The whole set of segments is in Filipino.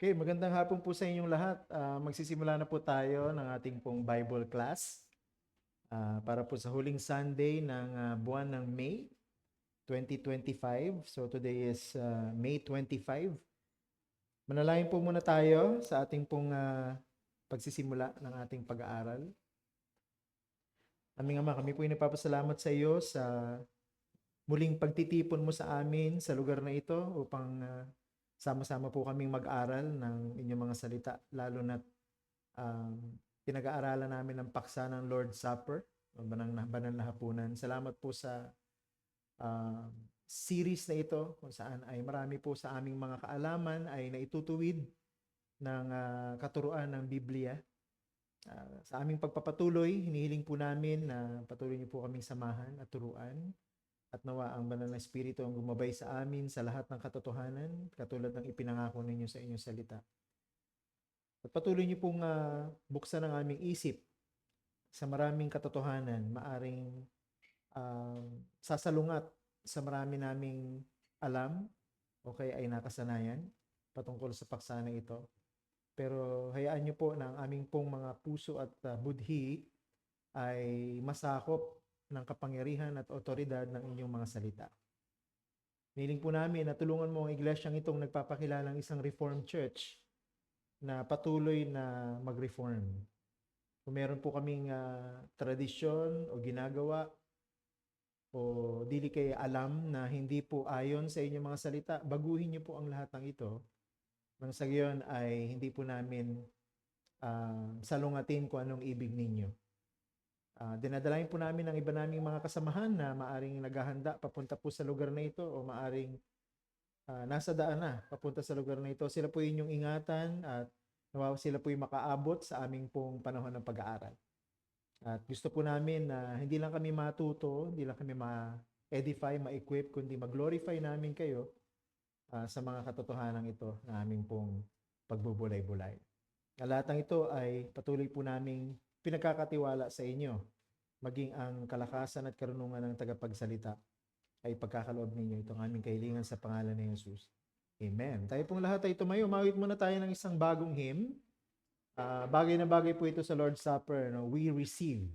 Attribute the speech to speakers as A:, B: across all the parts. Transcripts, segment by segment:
A: Okay, magandang hapon po sa inyong lahat. Magsisimula na po tayo ng ating pong Bible class para po sa huling Sunday ng buwan ng May 2025. So today is May 25. Manalangin po muna tayo sa ating pong pagsisimula ng ating pag-aaral. Aming Ama, kami po ay nagpapasalamat sa iyo sa muling pagtitipon mo sa amin sa lugar na ito upang sama-sama po kaming mag-aral ng inyong mga salita, lalo na pinag-aaralan namin ang paksa ng Lord's Supper, o banal na hapunan. Salamat po sa series na ito kung saan ay marami po sa aming mga kaalaman ay naitutuwid ng katuruan ng Biblia. Sa aming pagpapatuloy, hinihiling po namin na patuloy niyo po kaming samahan at turuan. At nawa ang banal na Espiritu ang gumabay sa amin sa lahat ng katotohanan, katulad ng ipinangako ninyo sa inyong salita. At patuloy niyo pong buksan ang aming isip sa maraming katotohanan, maaring sasalungat sa marami naming alam o kaya ay nakasanayan patungkol sa paksa na ito. Pero hayaan niyo po na ang aming pong mga puso at budhi ay masakop ng kapangyarihan at otoridad ng inyong mga salita. Niling po namin na tulungan mo ang iglesyang itong nagpapakilalang isang Reformed Church na patuloy na mag-reform. Kung meron po kaming tradisyon o ginagawa o dili kayo alam na hindi po ayon sa inyong mga salita, baguhin niyo po ang lahat ng ito. Nang sa gayon ay hindi po namin salungatin kung anong ibig ninyo. Dinadalain po namin ang iba naming mga kasamahan na maaring naghahanda papunta po sa lugar na ito o maaring nasa daan na papunta sa lugar na ito. Sila po inyong ingatan at nawawa sila po yung makaabot sa aming pong panahon ng pag-aaral. At gusto po namin na hindi lang kami matuto, hindi lang kami ma-edify, ma-equip, kundi mag-glorify namin kayo sa mga katotohanan ito na aming pong pagbubulay-bulay. Lahat ng ito ay patuloy po naming pinagkakatiwala sa inyo, maging ang kalakasan at karunungan ng tagapagsalita ay pagkakaloob ninyo. Itong aming kahilingan sa pangalan ni Jesus. Amen. Tayo pong lahat ay tumayo. Mawit muna tayo ng isang bagong hymn. Bagay na bagay po ito sa Lord's Supper. No? We receive.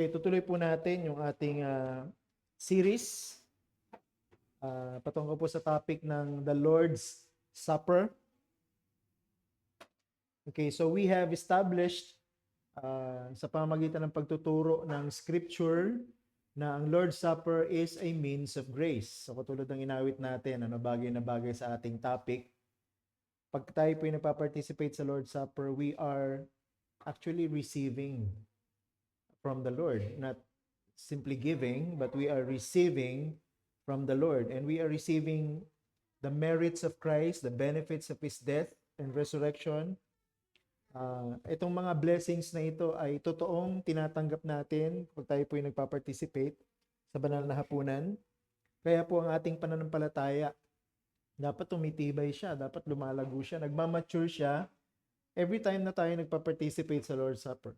A: Okay, tutuloy po natin yung ating series patungkol po sa topic ng the Lord's Supper. Okay, so we have established sa pamamagitan ng pagtuturo ng Scripture na ang Lord's Supper is a means of grace. So katulad ng inawit natin, bagay na bagay sa ating topic. Pag tayo po yung nagpa-participate sa Lord's Supper, we are actually receiving from the Lord. Not simply giving, but we are receiving from the Lord. And we are receiving the merits of Christ, the benefits of His death and resurrection. Itong mga blessings na ito ay totoong tinatanggap natin pag tayo po yung nagpa-participate sa banal na hapunan. Kaya po ang ating pananampalataya, dapat tumitibay siya, dapat lumalago siya, nagmamature siya every time na tayo nagpa-participate sa Lord's Supper.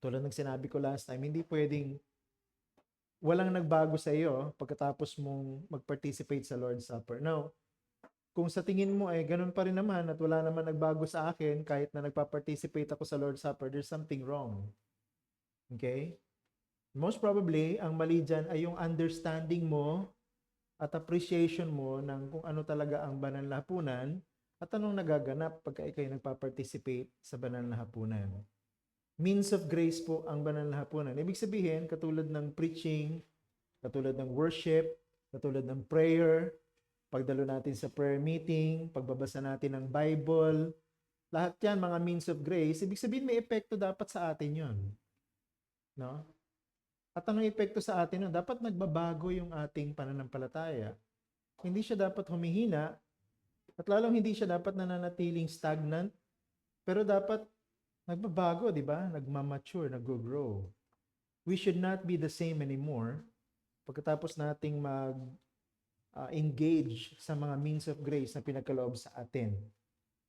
A: Tulad ng sinabi ko last time, hindi pwedeng walang nagbago sa iyo pagkatapos mong mag-participate sa Lord's Supper. Now, kung sa tingin mo ay ganun pa rin naman at wala naman nagbago sa akin kahit na nagpa-participate ako sa Lord's Supper, there's something wrong. Okay? Most probably, ang mali dyan ay yung understanding mo at appreciation mo ng kung ano talaga ang banal na hapunan at anong nagaganap pagka ikay nagpa-participate sa banal na hapunan. Means of grace po ang banal na hapunan. Ibig sabihin, katulad ng preaching, katulad ng worship, katulad ng prayer, pagdalo natin sa prayer meeting, pagbabasa natin ng Bible, lahat yan mga means of grace. Ibig sabihin, may epekto dapat sa atin yon, no? At anong epekto sa atin nun? Dapat nagbabago yung ating pananampalataya. Hindi siya dapat humihina, at lalong hindi siya dapat nananatiling stagnant, pero dapat nagbabago, di ba? Nagmamature, nag-grow. We should not be the same anymore pagkatapos nating mag-engage sa mga means of grace na pinagkaloob sa atin.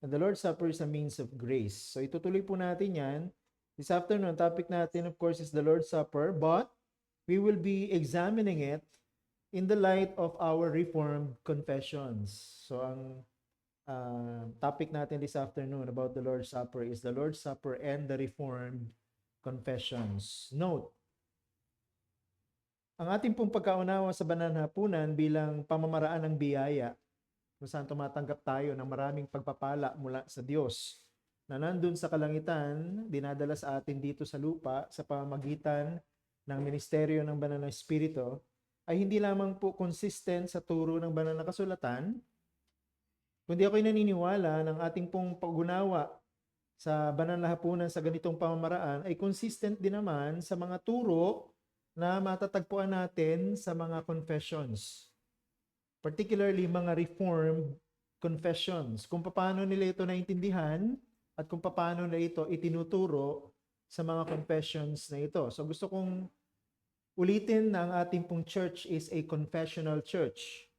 A: And the Lord's Supper is a means of grace. So itutuloy po natin yan. This afternoon, topic natin, of course, is the Lord's Supper, but we will be examining it in the light of our Reformed confessions. So ang topic natin this afternoon about the Lord's Supper is the Lord's Supper and the Reformed confessions. Note, ang ating pong pagkaunawa sa banal na hapunan bilang pamamaraan ng biyaya kung saan tumatanggap tayo ng maraming pagpapala mula sa Diyos na nandun sa kalangitan, dinadala sa atin dito sa lupa sa pamamagitan ng ministeryo ng banal na Espiritu, ay hindi lamang po consistent sa turo ng banal na kasulatan, kundi ako'y naniniwala ng ating pong pag-unawa sa banal na hapunan sa ganitong pamamaraan ay consistent din naman sa mga turo na matatagpuan natin sa mga confessions. Particularly mga Reformed confessions. Kung paano nila ito naintindihan at kung paano nila ito itinuturo sa mga confessions na ito. So gusto kong ulitin na ang ating pong church is a confessional church.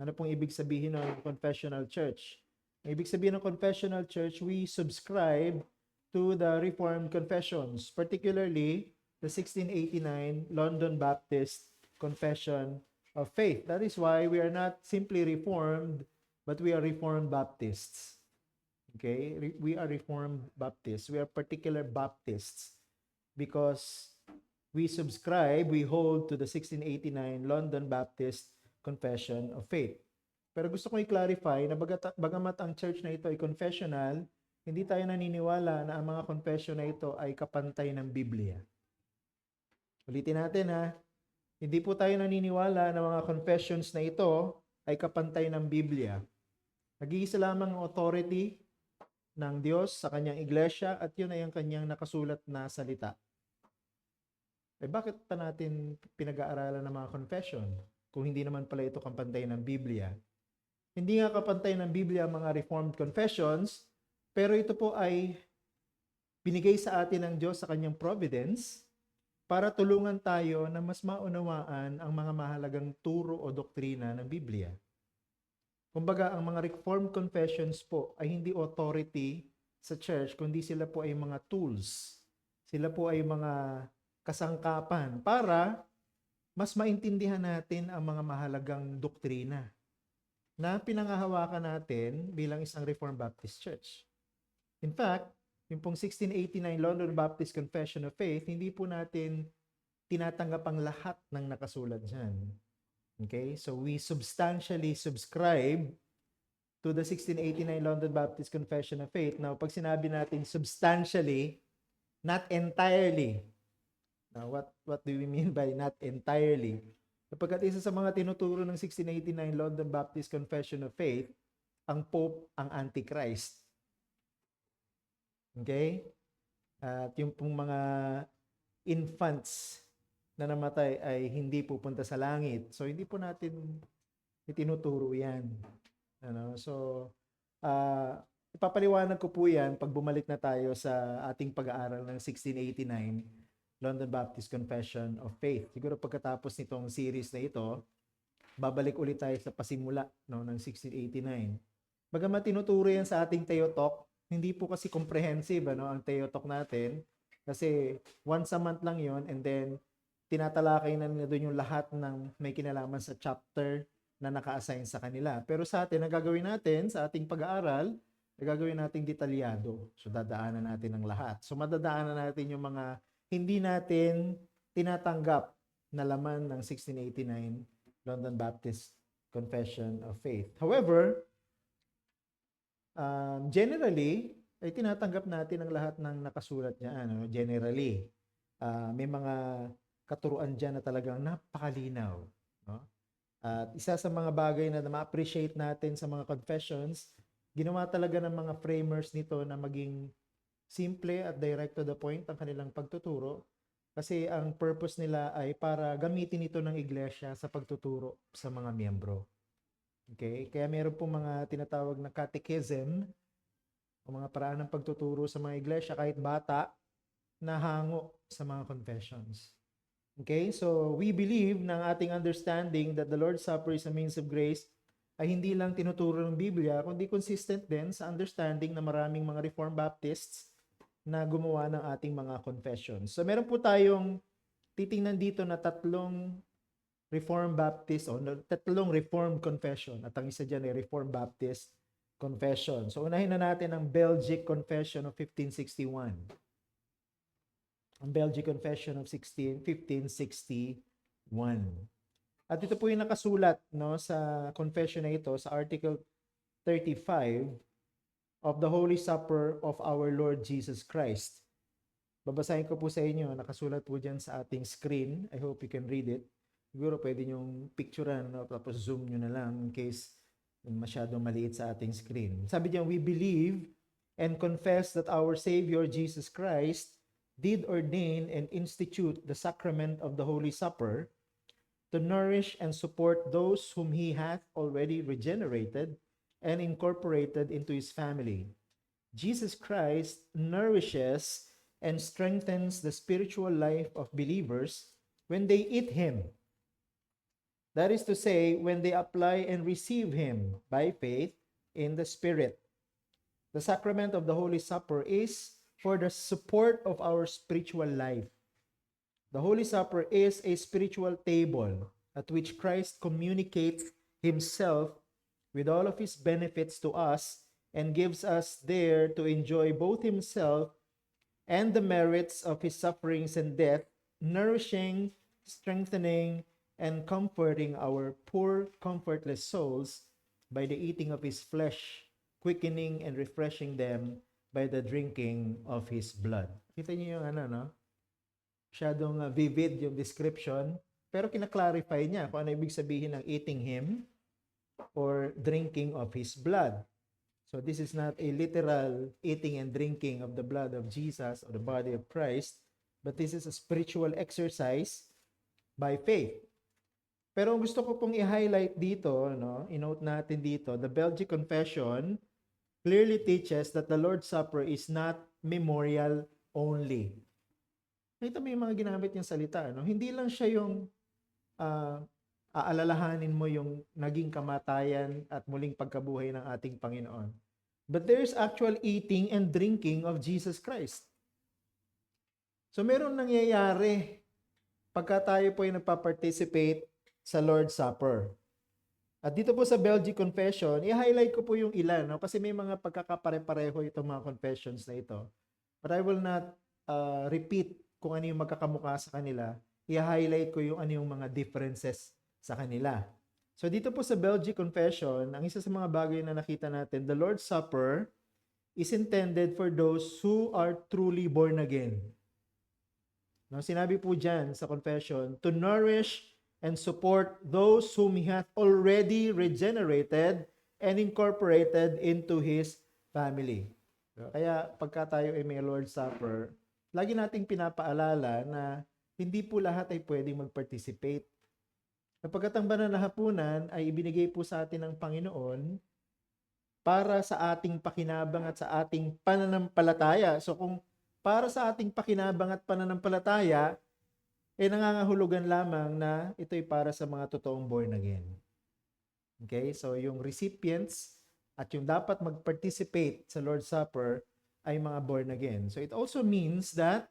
A: Ano pong ibig sabihin ng confessional church? Ang ibig sabihin ng confessional church, we subscribe to the Reformed confessions, particularly the 1689 London Baptist Confession of Faith. That is why we are not simply Reformed, but we are Reformed Baptists. Okay? We are Reformed Baptists. We are particular Baptists because we subscribe, we hold to the 1689 London Baptist Confession of Faith. Pero gusto kong i-clarify na bagamat ang church na ito ay confessional, hindi tayo naniniwala na ang mga confession na ito ay kapantay ng Biblia. Ulitin natin ha, hindi po tayo naniniwala na mga confessions na ito ay kapantay ng Biblia. Nag-iisa lamang ang authority ng Diyos sa kanyang iglesia at yun ay ang kanyang nakasulat na salita. Bakit pa natin pinag-aaralan ng mga confession kung hindi naman pala ito kapantay ng Biblia? Hindi nga kapantay ng Biblia ang mga Reformed confessions, pero ito po ay binigay sa atin ng Diyos sa kanyang providence para tulungan tayo na mas maunawaan ang mga mahalagang turo o doktrina ng Biblia. Kumbaga, ang mga Reformed confessions po ay hindi authority sa church, kundi sila po ay mga tools. Sila po ay mga kasangkapan para mas maintindihan natin ang mga mahalagang doktrina na pinangahawakan natin bilang isang Reformed Baptist Church. In fact, yung pong 1689 London Baptist Confession of Faith, hindi po natin tinatanggap ang lahat ng nakasulat dyan. Okay? So we substantially subscribe to the 1689 London Baptist Confession of Faith. Now, pag sinabi natin substantially, not entirely. Now, what do we mean by not entirely? Kapag isa sa mga tinuturo ng 1689 London Baptist Confession of Faith, ang Pope ang Antichrist. Okay? At yung pong mga infants na namatay ay hindi pupunta sa langit. So, hindi po natin itinuturo yan. Ano? So, ipapaliwanag ko po yan pag bumalik na tayo sa ating pag-aaral ng 1689 London Baptist Confession of Faith. Siguro pagkatapos nitong series na ito, babalik ulit tayo sa pasimula ng 1689. Bagamat tinuturo yan sa ating Theotalk, hindi po kasi comprehensive ang Theotalk natin. Kasi once a month lang yon, and then tinatalakay na nila doon yung lahat ng may kinalaman sa chapter na naka-assign sa kanila. Pero sa atin, ang gagawin natin sa ating pag-aaral, gagawin natin detalyado. So dadaanan natin ang lahat. So madadaanan natin yung mga hindi natin tinatanggap na laman ng 1689 London Baptist Confession of Faith. However, generally, ay tinatanggap natin ang lahat ng nakasulat niya. Generally, may mga katuruan dyan na talagang napakalinaw. No? At isa sa mga bagay na ma-appreciate natin sa mga confessions, ginawa talaga ng mga framers nito na maging simple at direct to the point ang kanilang pagtuturo. Kasi ang purpose nila ay para gamitin ito ng iglesia sa pagtuturo sa mga miyembro. Okay? Kaya meron po mga tinatawag na catechism o mga paraan ng pagtuturo sa mga iglesia kahit bata na hango sa mga confessions. Okay? So, we believe ng ating understanding that the Lord's Supper is a means of grace ay hindi lang tinuturo ng Biblia, kundi consistent din sa understanding ng maraming mga Reformed Baptists na gumawa ng ating mga confessions. So, meron po tayong titingnan dito na tatlong Reformed Baptist o tatlong Reformed Confession at ang isa dyan ay Reformed Baptist Confession. So, unahin na natin ang Belgic Confession of 1561. Ang Belgic Confession of 1561. At ito po yung nakasulat sa confession na ito, sa Article 35 of the Holy Supper of our Lord Jesus Christ. Babasahin ko po sa inyo, nakasulat po dyan sa ating screen. I hope you can read it. Siguro pwede nyong picturean, tapos zoom nyo na lang in case masyadong maliit sa ating screen. Sabi diyan, we believe and confess that our Savior Jesus Christ did ordain and institute the sacrament of the Holy Supper to nourish and support those whom He hath already regenerated and incorporated into His family. Jesus Christ nourishes and strengthens the spiritual life of believers when they eat Him. That is to say, when they apply and receive Him by faith in the Spirit. The sacrament of the Holy Supper is for the support of our spiritual life. The Holy Supper is a spiritual table at which Christ communicates Himself with all of His benefits to us and gives us there to enjoy both Himself and the merits of His sufferings and death, nourishing, strengthening, and comforting our poor, comfortless souls by the eating of His flesh, quickening and refreshing them by the drinking of His blood. Kita niyo yung masyadong vivid yung description, pero kinaklarify niya kung ano ibig sabihin ng eating Him or drinking of His blood. So this is not a literal eating and drinking of the blood of Jesus or the body of Christ, but this is a spiritual exercise by faith. Pero gusto ko pong i-highlight dito, i-note natin dito, the Belgic Confession clearly teaches that the Lord's Supper is not memorial only. Ito may mga ginamit niyang salita. Hindi lang siya yung aalalahanin mo yung naging kamatayan at muling pagkabuhay ng ating Panginoon. But there is actual eating and drinking of Jesus Christ. So meron nangyayari pagka tayo po ay nagpa-participate sa Lord's Supper. At dito po sa Belgic Confession, i-highlight ko po yung ilan, kasi may mga pagkakapare-pareho itong mga confessions na ito. But I will not repeat kung ano yung magkakamukha sa kanila. i-highlight ko yung ano yung mga differences sa kanila. So dito po sa Belgic Confession, ang isa sa mga bagay na nakita natin, the Lord's Supper is intended for those who are truly born again. No, sinabi po dyan sa confession, to nourish and support those whom He hath already regenerated and incorporated into His family. Kaya pagka tayo ay may Lord's Supper, lagi nating pinapaalala na hindi po lahat ay pwedeng mag-participate. Kapag ang banal na hapunan ay ibinigay po sa atin ng Panginoon para sa ating pakinabang at sa ating pananampalataya. So kung para sa ating pakinabang at pananampalataya, nangangahulugan lamang na ito'y para sa mga totoong born again. Okay? So yung recipients at yung dapat mag-participate sa Lord's Supper ay mga born again. So it also means that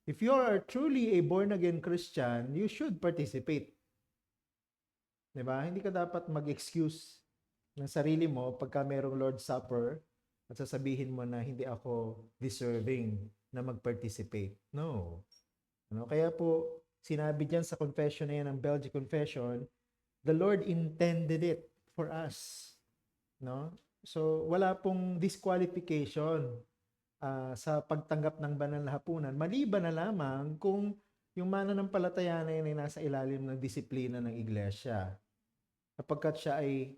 A: if you are truly a born again Christian, you should participate. Diba? Hindi ka dapat mag-excuse ng sarili mo pagka merong Lord's Supper at sasabihin mo na hindi ako deserving na mag-participate. No. Kaya po, sinabi dyan sa confession na yan, ng Belgic Confession, the Lord intended it for us. No? So, wala pong disqualification sa pagtanggap ng banal na hapunan, maliban na lamang kung yung mananampalataya na yan ay nasa ilalim ng disiplina ng iglesia. Kapagkat siya ay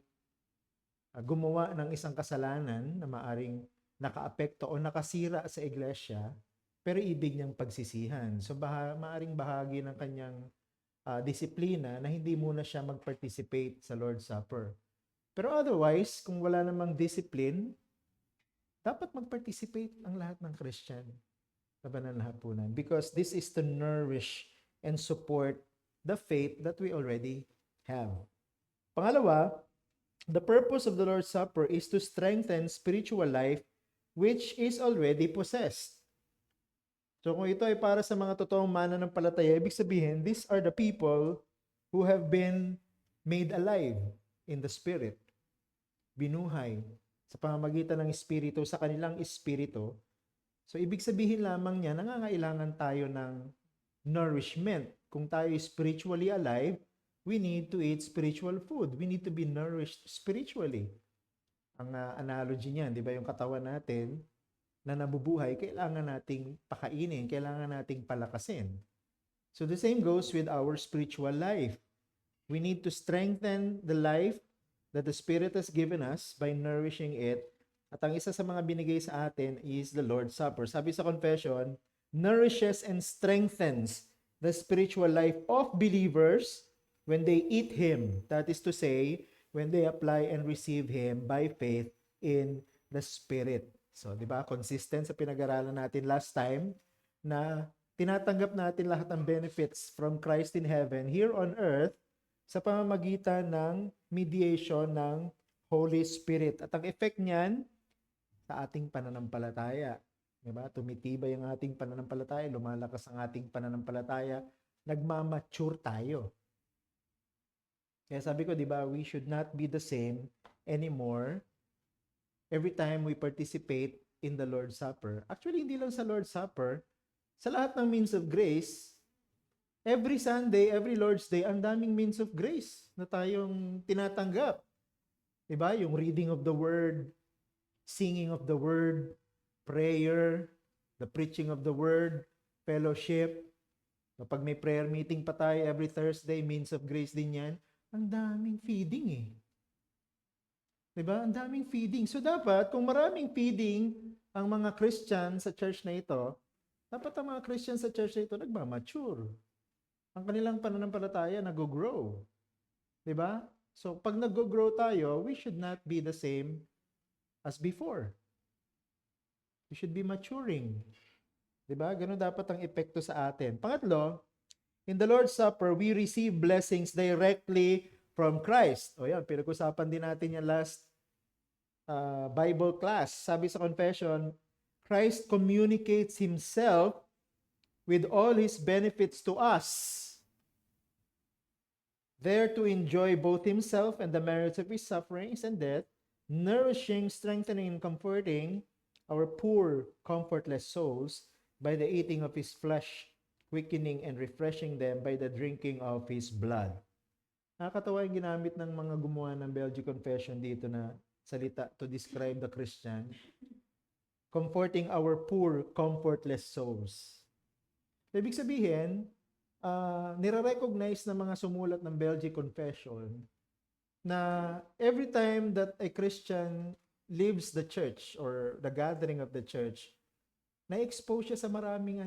A: gumawa ng isang kasalanan na maaring nakaapekto o nakasira sa iglesia, pero ibig niyang pagsisihan. So, maaring bahagi ng kanyang disiplina na hindi muna siya mag-participate sa Lord's Supper. Pero otherwise, kung wala namang discipline, dapat mag-participate ang lahat ng Christian sa banal na hapunan. Because this is to nourish and support the faith that we already have. Pangalawa, the purpose of the Lord's Supper is to strengthen spiritual life which is already possessed. So kung ito ay para sa mga totoong mananampalataya, ibig sabihin, these are the people who have been made alive in the Spirit. Binuhay sa pamamagitan ng Espiritu, sa kanilang Espiritu. So ibig sabihin lamang niya, nangangailangan tayo ng nourishment. Kung tayo is spiritually alive, we need to eat spiritual food. We need to be nourished spiritually. Ang analogy niyan, di ba, yung katawan natin na nabubuhay, kailangan nating pakainin, kailangan nating palakasin. So the same goes with our spiritual life. We need to strengthen the life that the Spirit has given us by nourishing it. At ang isa sa mga binigay sa atin is the Lord's Supper. Sabi sa confession, nourishes and strengthens the spiritual life of believers when they eat Him. That is to say, when they apply and receive Him by faith in the Spirit. So, di ba, consistent sa pinag-aralan natin last time na tinatanggap natin lahat ng benefits from Christ in heaven here on earth sa pamamagitan ng mediation ng Holy Spirit. At ang effect niyan sa ating pananampalataya. Di ba? Tumitibay ang ating pananampalataya, lumalakas ang ating pananampalataya, nagmamature tayo. Kaya sabi ko, di ba, we should not be the same anymore every time we participate in the Lord's Supper. Actually, hindi lang sa Lord's Supper, sa lahat ng means of grace, every Sunday, every Lord's Day, ang daming means of grace na tayong tinatanggap. Diba? Yung reading of the Word, singing of the Word, prayer, the preaching of the Word, fellowship. Kapag may prayer meeting pa tayo every Thursday, means of grace din yan. Ang daming feeding eh. Diba? Ang daming feeding. So dapat, kung maraming feeding ang mga Christian sa church na ito, dapat ang mga Christian sa church na ito nagmamature. Ang kanilang pananampalataya nag-grow. Diba? So pag nag-grow tayo, we should not be the same as before. We should be maturing. Diba? Ganun dapat ang epekto sa atin. Pangatlo, in the Lord's Supper, we receive blessings directly from Christ. O yan, pinag-usapan din natin yan last Bible class. Sabi sa confession, Christ communicates Himself with all His benefits to us, there to enjoy both Himself and the merits of His sufferings and death, nourishing, strengthening, and comforting our poor, comfortless souls by the eating of His flesh, quickening and refreshing them by the drinking of His blood. Nakakatawa yung ginamit ng mga gumawa ng Belgic Confession dito na salita to describe the Christian. Comforting our poor, comfortless souls. Ibig sabihin, nire-recognize ng mga sumulat ng Belgic Confession na every time that a Christian leaves the church or the gathering of the church, na-expose siya sa maraming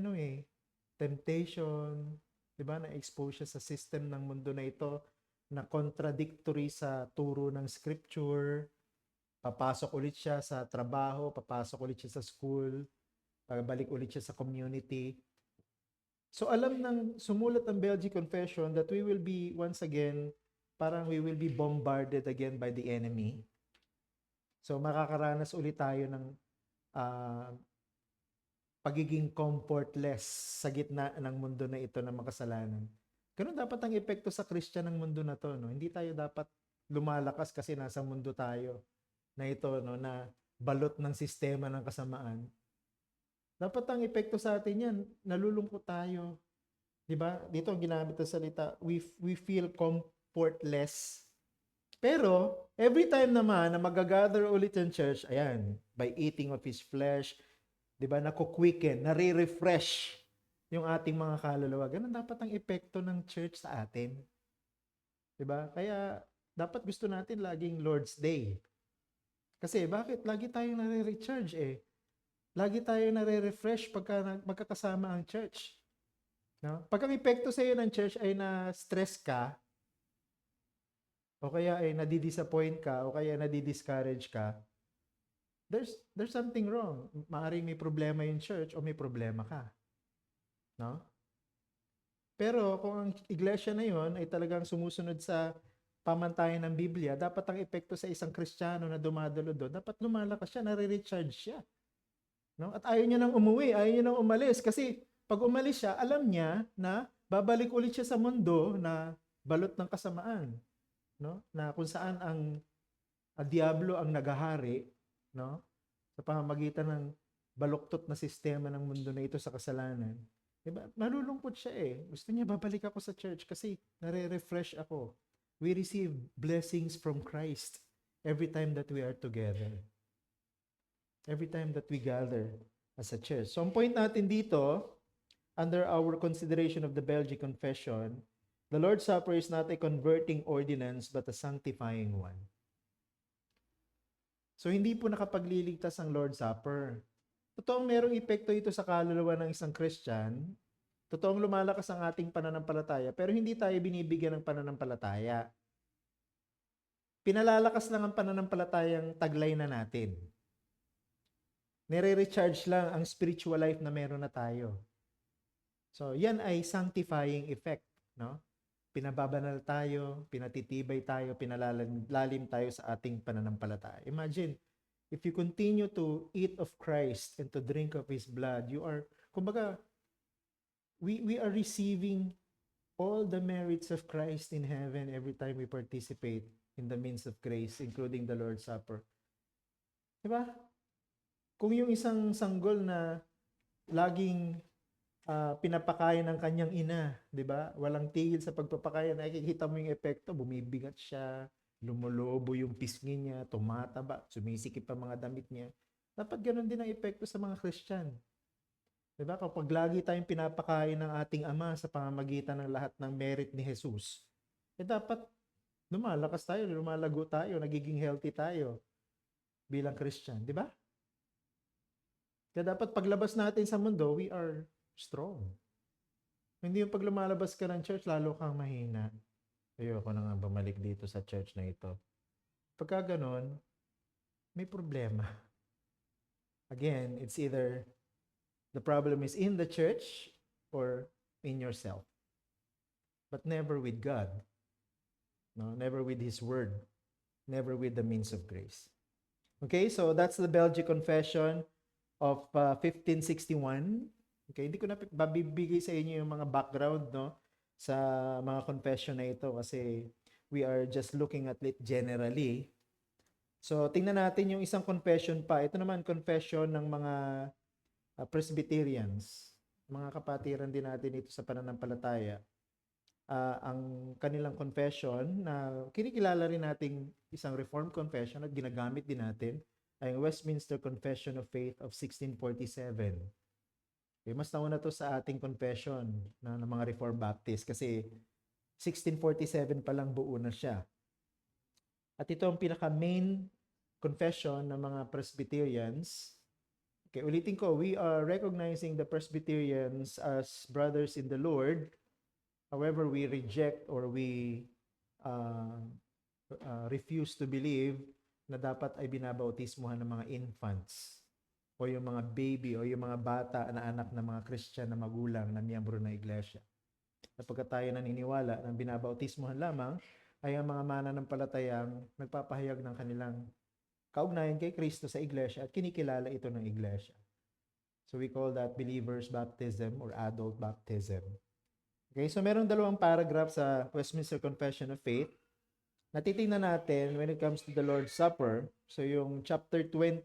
A: temptation, 'di ba? Na-expose siya sa system ng mundo na ito na contradictory sa turo ng scripture. Papasok ulit siya sa trabaho, papasok ulit siya sa school, pagbalik ulit siya sa community. So alam ng sumulat ng Belgic Confession that we will be once again, parang we will be bombarded again by the enemy. So makakaranas ulit tayo ng pagiging comfortless sa gitna ng mundo na ito ng makasalanan. Ganun dapat ang epekto sa Christian ng mundo na to, no? Hindi tayo dapat lumalakas kasi nasa mundo tayo na ito, no, na balot ng sistema ng kasamaan. Dapat ang epekto sa atin yan, nalulungkot tayo. 'Di ba? Dito ang ginamit ng salita, we feel comfortless. Pero every time naman na magagather ulit yung church, ayan, by eating of His flesh, 'di ba, naku-quicken, nare-refresh yung ating mga kaluluwa. Ganun dapat ang epekto ng church sa atin. 'Di ba? Kaya dapat gusto natin laging Lord's Day. Kasi bakit? Lagi tayong nare-recharge eh. Lagi tayong nare-refresh pagka magkakasama ang church. No? Pag ang epekto sa iyo ng church ay na-stress ka, o kaya ay nadi-disappoint ka, o kaya nadi-discourage ka, there's something wrong. Maaaring may problema yung church o may problema ka. No? Pero kung ang iglesia na yon ay talagang sumusunod sa pamantayan ng Biblia, dapat ang epekto sa isang Kristiyano na dumadalo doon, dapat lumalakas siya, nare-recharge siya. No? At ayaw niya nang umuwi, ayaw niya nang umalis kasi pag umalis siya, alam niya na babalik ulit siya sa mundo na balot ng kasamaan, no? Na kung saan ang diablo ang naghahari, no? Sa pamamagitan ng baluktot na sistema ng mundo na ito sa kasalanan. Diba? Malulungkot siya eh. Gusto niya babalik ako sa church kasi nare-refresh ako. We receive blessings from Christ every time that we are together. Every time that we gather as a church. So, ang point natin dito, under our consideration of the Belgic Confession, the Lord's Supper is not a converting ordinance but a sanctifying one. So, hindi po nakapagliligtas ang Lord's Supper. Totoong merong epekto ito sa kaluluwa ng isang Christian. Totoong lumalakas ang ating pananampalataya, pero hindi tayo binibigyan ng pananampalataya. Pinalalakas lang ang pananampalatayang taglay na natin. Nire-recharge lang ang spiritual life na meron na tayo. So, yan ay sanctifying effect, no? Pinababanal tayo, pinatitibay tayo, pinalalim tayo sa ating pananampalataya. Imagine, if you continue to eat of Christ and to drink of His blood, you are, kumbaga, we are receiving all the merits of Christ in heaven every time we participate in the means of grace, including the Lord's Supper. Diba? Kung yung isang sanggol na laging pinapakain ng kanyang ina, di ba? Walang tigil sa pagpapakain, nakikita mo yung epekto, bumibigat siya, lumulobo yung pisngi niya, tumataba, sumisikip ang mga damit niya. Dapat ganun din ang epekto sa mga Christian. Di ba? Kapag lagi tayong pinapakain ng ating Ama sa pamamagitan ng lahat ng merit ni Jesus, dapat lumalakas tayo, lumalago tayo, nagiging healthy tayo bilang Christian. Di ba? Kaya dapat paglabas natin sa mundo, we are strong. Hindi yung pag lumalabas ka ng church, lalo kang mahina. Ayoko na nga bumalik dito sa church na ito. Pagka ganon, may problema. Again, it's either the problem is in the church or in yourself. But never with God. No, never with His Word. Never with the means of grace. Okay, so that's the Belgic Confession of 1561. Okay, hindi ko na babibigay sa inyo yung mga background, no, sa mga confession na ito kasi we are just looking at it generally. So, tingnan natin yung isang confession pa. Ito naman confession ng mga Presbyterians. mga kapatiran din natin ito sa pananampalataya, ang kanilang confession na kinikilala rin nating isang Reformed confession at ginagamit din natin ay ang Westminster Confession of Faith of 1647. Okay, mas nauna to sa ating confession ng mga Reformed Baptist kasi 1647 pa lang buo na siya. At ito ang pinaka-main confession ng mga Presbyterians. Okay, ulitin ko, we are recognizing the Presbyterians as brothers in the Lord. However, we reject or we refuse to believe na dapat ay binabautismuhan ng mga infants o yung mga baby o yung mga bata na anak ng mga Christian na magulang na miyembro ng iglesia. Sapagkat tayo naniniwala na binabautismuhan lamang ay ang mga mananampalatayang nagpapahayag ng kanilang kaugnayan kay Kristo sa iglesia at kinikilala ito ng iglesia. So we call that believers baptism or adult baptism. Okay, so merong dalawang paragraph sa Westminster Confession of Faith na titingnan natin when it comes to the Lord's Supper. So yung chapter 29,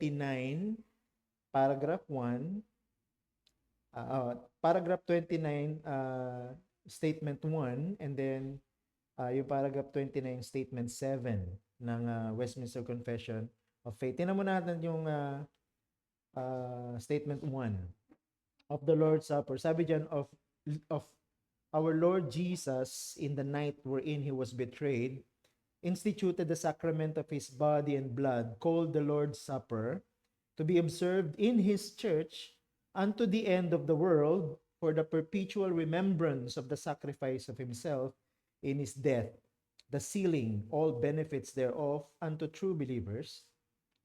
A: paragraph 1, paragraph 29, statement 1, and then yung paragraph 29, statement 7 ng Westminster Confession of Faith. Tingnan mo natin yung statement 1 of the Lord's Supper. Sabi dyan of our Lord Jesus, in the night wherein he was betrayed, instituted the sacrament of his body and blood, called the Lord's Supper, to be observed in his church unto the end of the world, for the perpetual remembrance of the sacrifice of himself in his death, the sealing all benefits thereof unto true believers,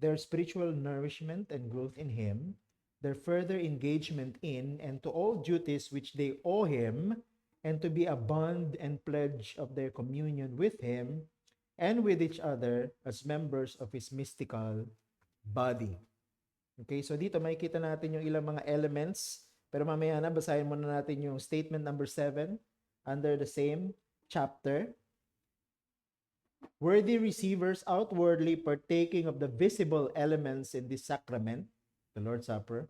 A: their spiritual nourishment and growth in him, their further engagement in and to all duties which they owe him, and to be a bond and pledge of their communion with him and with each other as members of his mystical body. Okay, so dito makikita natin yung ilang mga elements, pero mamaya na basahin muna natin yung statement number 7 under the same chapter. Worthy receivers outwardly partaking of the visible elements in this sacrament, the Lord's Supper,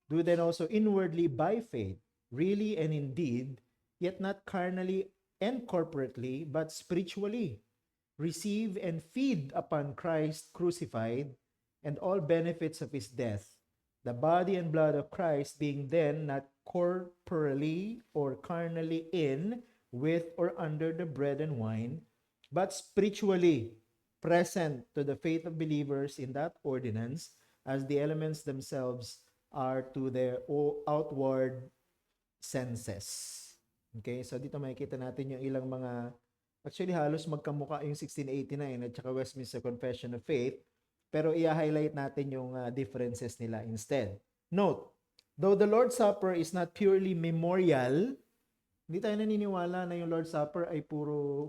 A: do then also inwardly by faith, really and indeed, yet not carnally and corporately, but spiritually, receive and feed upon Christ crucified and all benefits of his death, the body and blood of Christ being then not corporally or carnally in, with, or under the bread and wine, but spiritually present to the faith of believers in that ordinance, as the elements themselves are to their outward senses. Okay, so dito makikita natin yung ilang mga, actually halos magkamuka yung 1689 at saka Westminster Confession of Faith, pero i-highlight natin yung differences nila instead. Note, though the Lord's Supper is not purely memorial, hindi tayo naniniwala na yung Lord's Supper ay puro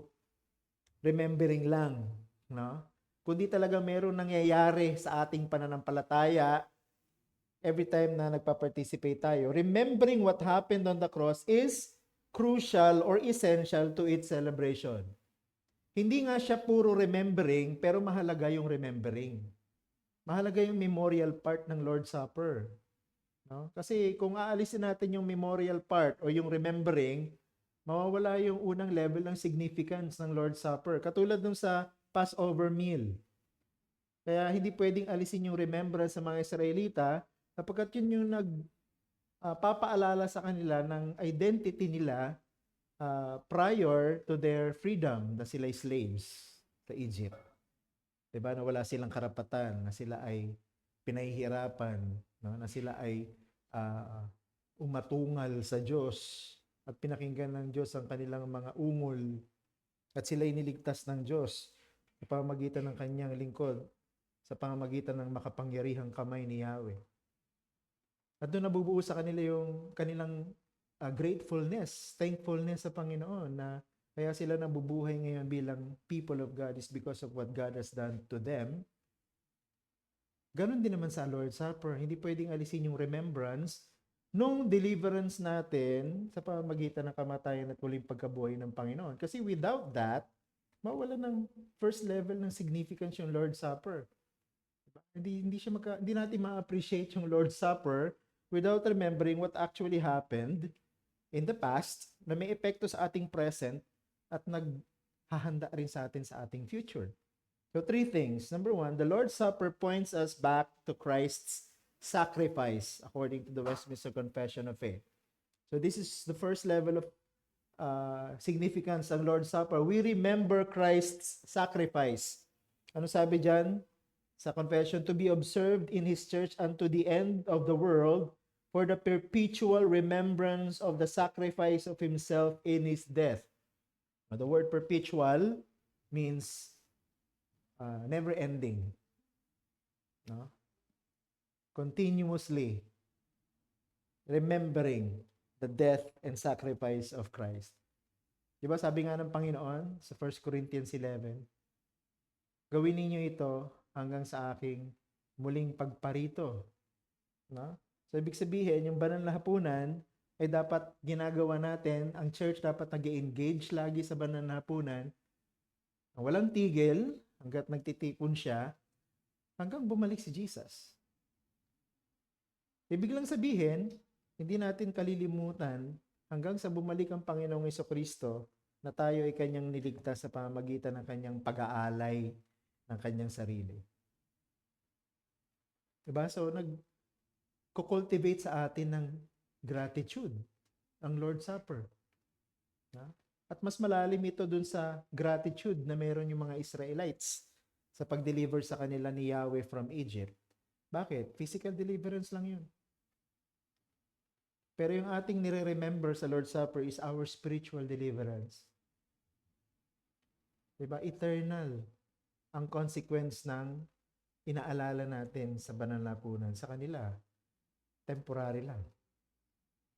A: remembering lang, no? Kundi talaga meron nangyayari sa ating pananampalataya every time na nagpa-participate tayo. Remembering what happened on the cross is crucial or essential to its celebration. Hindi nga siya puro remembering, pero mahalaga yung remembering. Mahalaga yung memorial part ng Lord's Supper. No? Kasi kung aalisin natin yung memorial part o yung remembering, mawawala yung unang level ng significance ng Lord's Supper. Katulad nung sa Passover meal. Kaya hindi pwedeng alisin yung remembrance sa mga Israelita sapagkat yun yung papaalala sa kanila ng identity nila prior to their freedom na sila ay slaves sa Egypt. Diba? Na wala silang karapatan, na sila ay pinahihirapan, no? Na sila ay umatungal sa Diyos at pinakinggan ng Diyos ang kanilang mga ungol at sila ay niligtas ng Diyos sa pamamagitan ng kanyang lingkod, sa pamamagitan ng makapangyarihang kamay ni Yahweh. At doon nabubuo sa kanila yung kanilang gratefulness, thankfulness sa Panginoon na kaya sila nabubuhay ngayon bilang people of God is because of what God has done to them. Ganon din naman sa Lord's Supper. Hindi pwedeng alisin yung remembrance nung deliverance natin sa pamamagitan ng kamatayan at muling pagkabuhay ng Panginoon. Kasi without that, mawala ng first level ng significance yung Lord's Supper. Diba? Hindi natin ma-appreciate yung Lord's Supper without remembering what actually happened in the past na may epekto sa ating present at naghahanda rin sa atin sa ating future. So, three things. Number one, the Lord's Supper points us back to Christ's sacrifice according to the Westminster Confession of Faith. So, this is the first level of significance ng Lord's Supper. We remember Christ's sacrifice. Ano sabi dyan sa confession? To be observed in His church unto the end of the world for the perpetual remembrance of the sacrifice of Himself in His death. Now, the word perpetual means never ending. No? Continuously remembering the death and sacrifice of Christ. Diba sabi nga ng Panginoon sa 1 Corinthians 11, gawin ninyo ito hanggang sa aking muling pagparito. No? So, ibig sabihin, yung banal na hapunan ay dapat ginagawa natin, ang church dapat nag-engage lagi sa banal na hapunan, walang tigil, hanggat nagtitipon siya, hanggang bumalik si Jesus. Ibig lang sabihin, hindi natin kalilimutan hanggang sa bumalik ang Panginoong Jesucristo na tayo ay kanyang niligtas sa pamamagitan ng kanyang pag-aalay ng kanyang sarili. Diba? So, nag-cultivate sa atin ng gratitude ang Lord's Supper. At mas malalim ito dun sa gratitude na meron yung mga Israelites sa pag-deliver sa kanila ni Yahweh from Egypt. Bakit? Physical deliverance lang yun. Pero yung ating nire-remember sa Lord's Supper is our spiritual deliverance. Diba? Eternal ang consequence ng inaalala natin sa banal na hapunan. Sa kanila, temporary lang.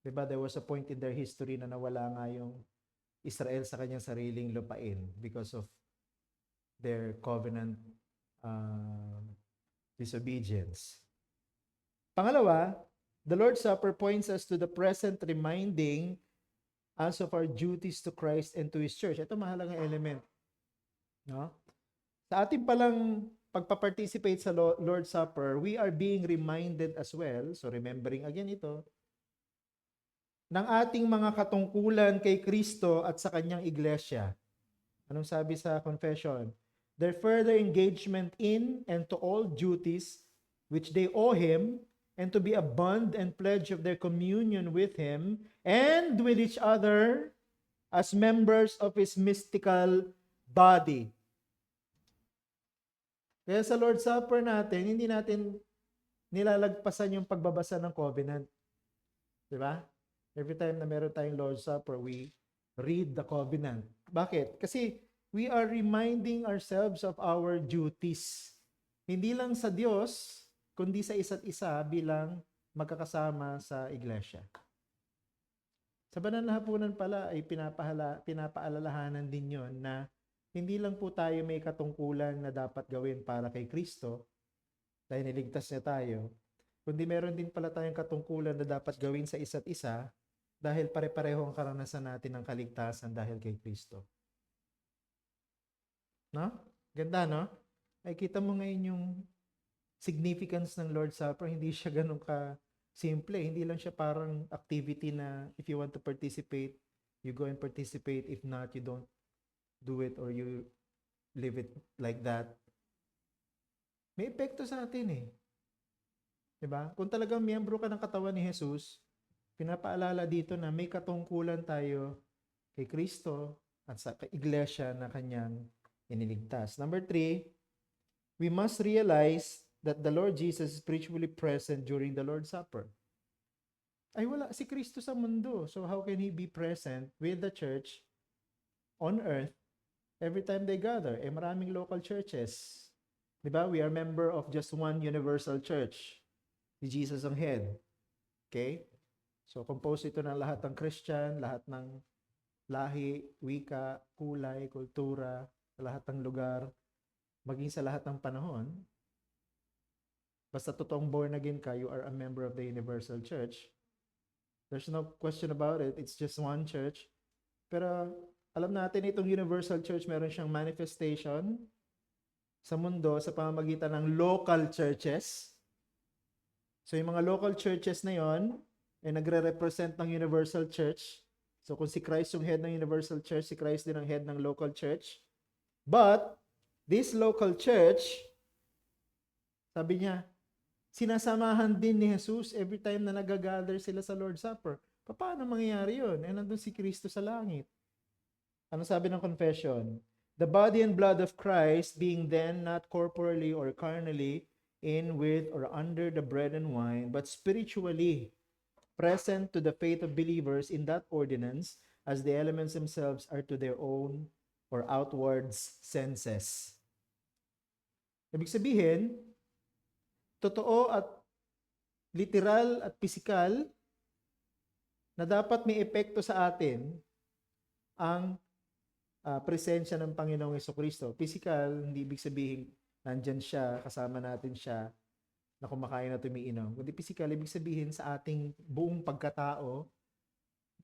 A: Diba? There was a point in their history na nawala nga yung Israel sa kanyang sariling lupain because of their covenant disobedience. Pangalawa, the Lord's Supper points us to the present, reminding us of our duties to Christ and to His church. Ito mahalagang element. No? Sa ating palang pagpa-participate sa Lord's Supper, we are being reminded as well, so remembering again ito, ng ating mga katungkulan kay Kristo at sa kanyang iglesia. Anong sabi sa confession? Their further engagement in and to all duties which they owe Him, and to be a bond and pledge of their communion with Him and with each other as members of His mystical body. Kaya sa Lord's Supper natin, hindi natin nilalagpasan yung pagbabasa ng covenant. Diba? Every time na meron tayong Lord's Supper, we read the covenant. Bakit? Kasi we are reminding ourselves of our duties. Hindi lang sa Diyos, kundi sa isa't isa bilang magkakasama sa iglesia. Sa banal na hapunan pala ay pinapaalalahanan din yon na hindi lang po tayo may katungkulan na dapat gawin para kay Kristo, dahil niligtas niya tayo, kundi meron din pala tayong katungkulan na dapat gawin sa isa't isa dahil pare-pareho ang karanasan natin ng kaligtasan dahil kay Kristo. No? Ganda, no? Ay kita mo ngayon yung significance ng Lord's Supper, hindi siya ganun ka simple. Hindi lang siya parang activity na if you want to participate, you go and participate. If not, you don't do it or you leave it like that. May epekto sa atin eh. Diba? Kung talagang miyembro ka ng katawan ni Jesus, pinapaalala dito na may katungkulan tayo kay Kristo at sa iglesia na kanyang iniligtas. Number 3, we must realize that the Lord Jesus is spiritually present during the Lord's Supper. Ay wala si Kristo sa mundo. So how can He be present with the church on earth every time they gather? Eh maraming local churches. Diba? We are member of just one universal church. Si Jesus ang head. Okay? So composed ito ng lahat ng Christian, lahat ng lahi, wika, kulay, kultura, lahat ng lugar, maging sa lahat ng panahon. Basta totoong born again ka, you are a member of the universal church. There's no question about it. It's just one church. Pero alam natin itong universal church, meron siyang manifestation sa mundo sa pamamagitan ng local churches. So yung mga local churches na yon ay nagre-represent ng Universal Church. So kung si Christ yung head ng Universal Church, si Christ din ang head ng local church. But this local church, sabi niya, sinasamahan din ni Jesus every time na nag-gather sila sa Lord's Supper. Paano mangyayari yun? Eh, nandun si Kristo sa langit. Ano sabi ng confession? The body and blood of Christ being then not corporally or carnally in with or under the bread and wine, but spiritually present to the faith of believers in that ordinance, as the elements themselves are to their own or outwards senses. Ibig sabihin, totoo at literal at pisikal na dapat may epekto sa atin ang presensya ng Panginoong Jesucristo. Physical, hindi ibig sabihin nandyan siya, kasama natin siya, na kumakain at umiinom. Kundi physical, ibig sabihin sa ating buong pagkatao,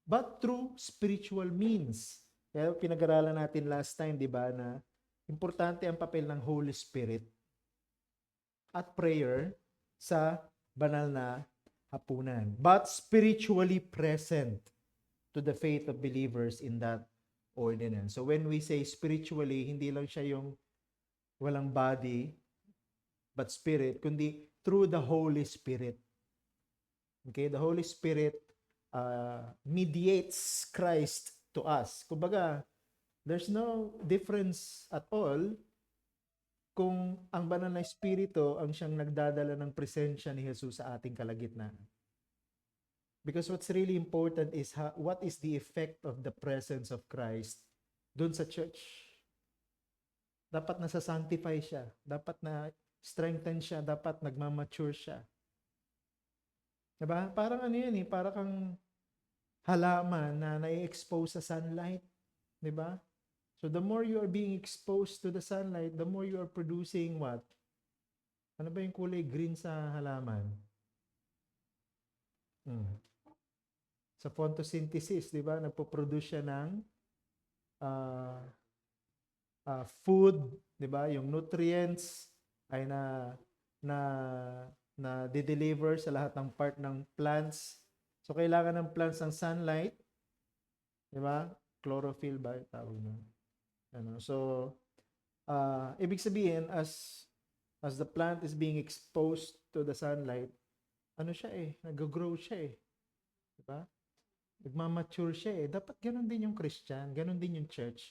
A: but through spiritual means. Kaya pinag-aralan natin last time, di ba, na importante ang papel ng Holy Spirit at prayer sa banal na hapunan. But spiritually present to the faith of believers in that ordinance. So when we say spiritually, hindi lang siya yung walang body, but spirit, kundi through the Holy Spirit. Okay, the Holy Spirit mediates Christ to us. Kumbaga, there's no difference at all kung ang banal na Espiritu ang siyang nagdadala ng presensya ni Jesus sa ating kalagitnaan. Because what's really important is what is the effect of the presence of Christ dun sa church. Dapat nasa-sanctify siya. Dapat na strengthen siya. Dapat nagmamature siya. Diba? Parang ano yun eh. Parang kang halaman na nai-expose sa sunlight. Diba? So the more you are being exposed to the sunlight, the more you are producing what? Ano ba yung kulay green sa halaman? Sa photosynthesis, di ba? Nagpo-produce siya ng food, di ba? Yung nutrients ay na de-deliver sa lahat ng part ng plants. So kailangan ng plants ng sunlight, di ba? Chlorophyll ba tawag nun? Ano? So ibig sabihin as the plant is being exposed to the sunlight, ano siya eh, nag-grow siya eh. Di ba? Nagmamature siya eh. Dapat ganun din yung Christian, ganun din yung church.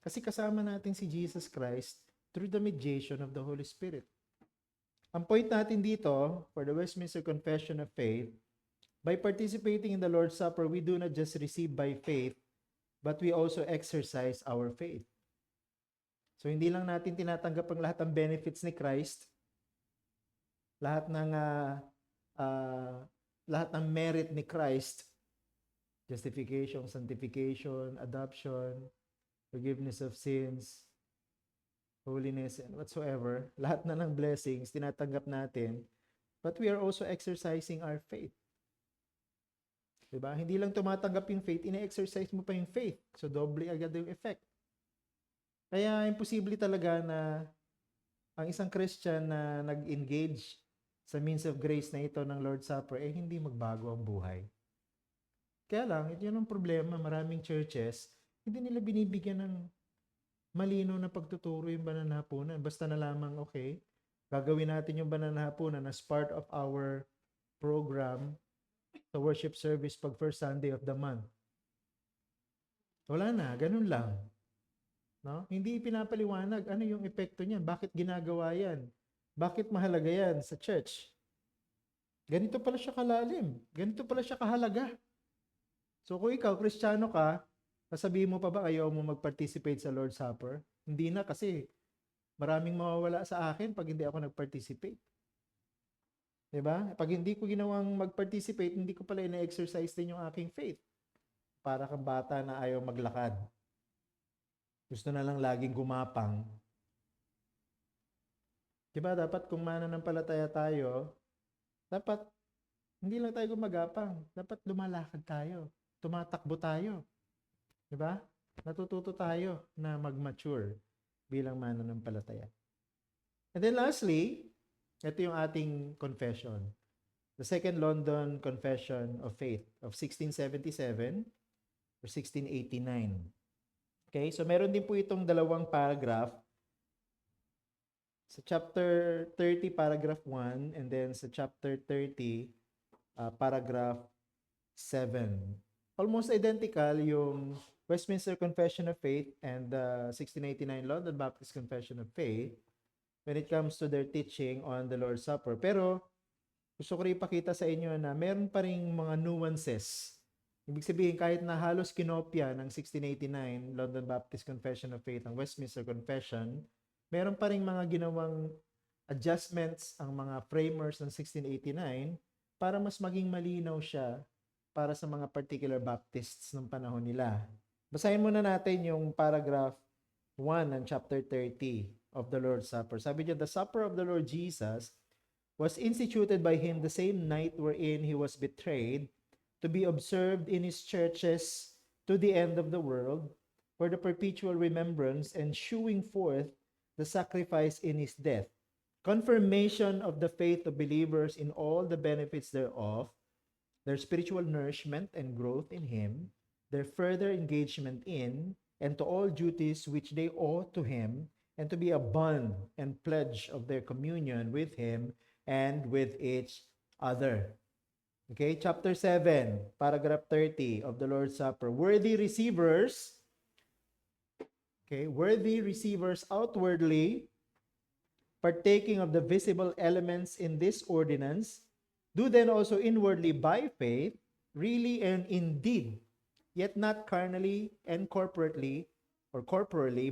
A: Kasi kasama natin si Jesus Christ through the mediation of the Holy Spirit. Ang point natin dito, for the Westminster Confession of Faith, by participating in the Lord's Supper, we do not just receive by faith, but we also exercise our faith. So hindi lang natin tinatanggap ang lahat ng benefits ni Christ, lahat ng merit ni Christ, justification, sanctification, adoption, forgiveness of sins, holiness, and whatsoever, lahat na ng blessings tinatanggap natin, but we are also exercising our faith. Diba? Hindi lang tumatanggap yung faith, ina-exercise mo pa yung faith. So, doble agad yung effect. Kaya, imposible talaga na ang isang Christian na nag-engage sa means of grace na ito ng Lord's Supper, hindi magbago ang buhay. Kaya lang, ito yun ang problema. Maraming churches, hindi nila binibigyan ng malino na pagtuturo yung banal na hapunan. Basta na lamang, okay, gagawin natin yung banal na hapunan as part of our program sa worship service pag first Sunday of the month. Wala na, ganun lang. No? Hindi pinapaliwanag ano yung epekto niyan. Bakit ginagawa yan? Bakit mahalaga yan sa church? Ganito pala siya kalalim. Ganito pala siya kahalaga. So kung ikaw, Kristiyano ka, sasabihin mo pa ba ayaw mo mag-participate sa Lord's Supper? Hindi na kasi maraming mawawala sa akin pag hindi ako nag-participate. Diba? Pag hindi ko ginawang mag-participate, hindi ko pala ina-exercise din yung aking faith. Para kang bata na ayaw maglakad. Gusto na lang laging gumapang. Diba? Dapat kung mananampalataya tayo, dapat hindi lang tayo gumagapang. Dapat lumalakad tayo. Tumatakbo tayo. Diba? Natututo tayo na mag-mature bilang mananampalataya. And then lastly, ito yung ating confession. The Second London Confession of Faith of 1677 or 1689. Okay, so meron din po itong dalawang paragraph. Sa chapter 30, paragraph 1, and then sa chapter 30, paragraph 7. Almost identical yung Westminster Confession of Faith and the 1689 London Baptist Confession of Faith when it comes to their teaching on the Lord's Supper. Pero gusto ko rin ipakita sa inyo na meron pa ring mga nuances. Ibig sabihin, kahit na halos kinopya ng 1689 London Baptist Confession of Faith ang Westminster Confession, meron pa ring mga ginawang adjustments ang mga framers ng 1689 para mas maging malinaw siya para sa mga particular Baptists ng panahon nila. Basahin muna natin yung paragraph 1 ng chapter 30 of the Lord's Supper. Sabi niya, the supper of the Lord Jesus was instituted by him the same night wherein he was betrayed, to be observed in his churches to the end of the world, for the perpetual remembrance and shewing forth the sacrifice in his death, confirmation of the faith of believers in all the benefits thereof, their spiritual nourishment and growth in him, their further engagement in, and to all duties which they owe to him, and to be a bond and pledge of their communion with him and with each other. Okay, chapter 7, paragraph 30 of the Lord's Supper. Worthy receivers outwardly partaking of the visible elements in this ordinance, do then also inwardly by faith, really and indeed, yet not carnally and corporately,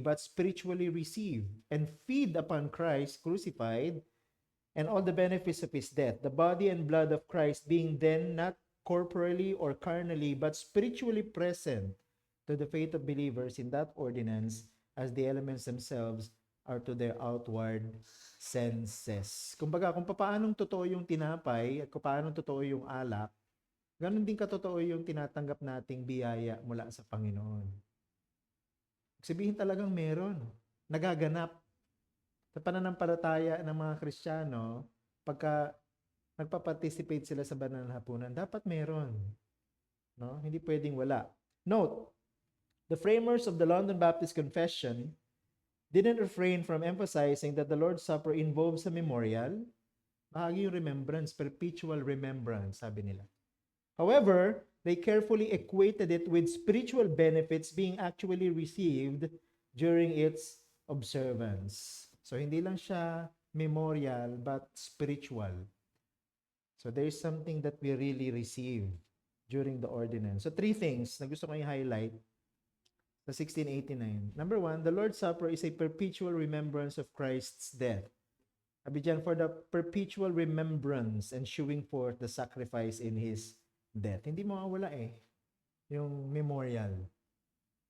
A: but spiritually receive and feed upon Christ crucified and all the benefits of his death, the body and blood of Christ being then not corporally or carnally, but spiritually present to the faith of believers in that ordinance, as the elements themselves are to their outward senses. Kumbaga, kung paanong totoo yung tinapay at kung paanong totoo yung alak, ganun din katotoo yung tinatanggap nating biyaya mula sa Panginoon. Sabihin talagang meron, nagaganap. Sa pananampalataya ng mga Kristiyano, pagka nagpa-participate sila sa banal na hapunan, dapat meron. No? Hindi pwedeng wala. Note, the framers of the London Baptist Confession didn't refrain from emphasizing that the Lord's Supper involves a memorial, bahagi yung remembrance, perpetual remembrance, sabi nila. However, they carefully equated it with spiritual benefits being actually received during its observance. So, hindi lang siya memorial, but spiritual. So, there is something that we really receive during the ordinance. So, 3 things na gusto ko i-highlight sa 1689. Number 1, the Lord's Supper is a perpetual remembrance of Christ's death. Sabi dyan, for the perpetual remembrance and shewing forth the sacrifice in his death. Hindi mawawala yung memorial.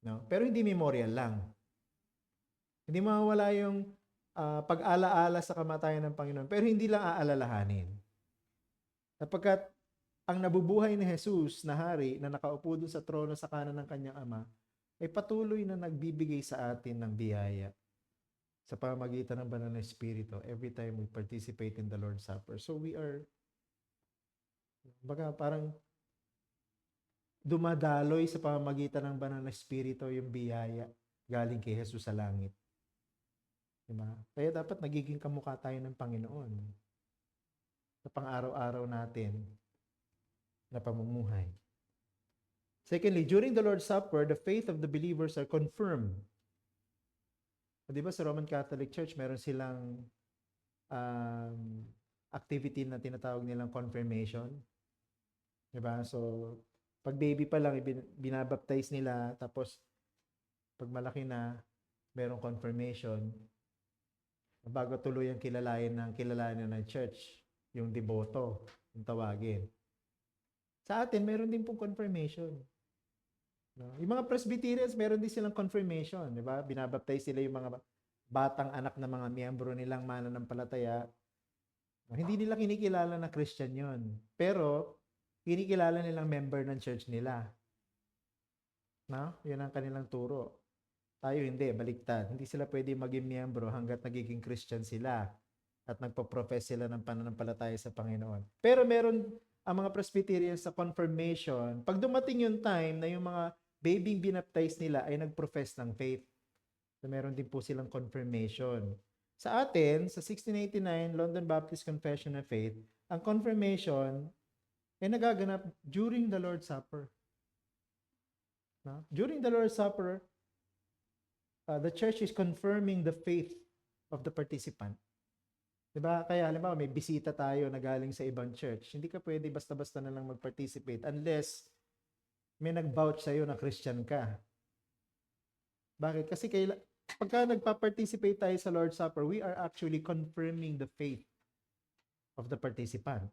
A: No? Pero hindi memorial lang. Hindi mawawala yung pag-alaala sa kamatayan ng Panginoon, pero hindi lang aalalahanin. Sapagkat ang nabubuhay ni Jesus na hari na nakaupo doon sa trono sa kanan ng kanyang Ama ay patuloy na nagbibigay sa atin ng biyaya sa pamamagitan ng banal na Espiritu every time we participate in the Lord's Supper. So we are, baga parang dumadaloy sa pamamagitan ng banal na Espiritu yung biyaya galing kay Jesus sa langit. Diba? Kaya dapat nagiging kamukha tayo ng Panginoon sa pang-araw-araw natin na pamumuhay. Secondly, during the Lord's Supper, the faith of the believers are confirmed. Di ba sa Roman Catholic Church, meron silang activity na tinatawag nilang confirmation. Di ba? So, pag baby pa lang, binabaptize nila, tapos pag malaki na, merong confirmation. Bago tuloy ang kilalanin ng church, yung deboto, yung tawagin. Sa atin, meron din pong confirmation. No? Yung mga Presbyterians, meron din silang confirmation. Di ba? Binabaptize sila yung mga batang anak na mga miyembro nilang mananampalataya. No? Hindi nila kinikilala na Christian yon, pero kinikilala nilang member ng church nila. No? Yun ang kanilang turo. Tayo hindi, baliktad. Hindi sila pwede maging miyembro hanggat nagiging Christian sila. at nagpo-profess sila ng pananampalataya sa Panginoon. Pero meron ang mga Presbyterians sa confirmation, pag dumating yung time na yung mga babying binaptize nila ay nag-profess ng faith. So meron din po silang confirmation. Sa atin, sa 1689 London Baptist Confession of Faith, ang confirmation ay nagaganap during the Lord's Supper. No? During the Lord's Supper, the church is confirming the faith of the participant. Diba? Kaya halimbawa may bisita tayo na galing sa ibang church. Hindi ka pwede basta-basta na lang mag-participate unless may nag-vouch sa'yo na Christian ka. Bakit? Kasi pagka nagpa-participate tayo sa Lord's Supper, we are actually confirming the faith of the participant.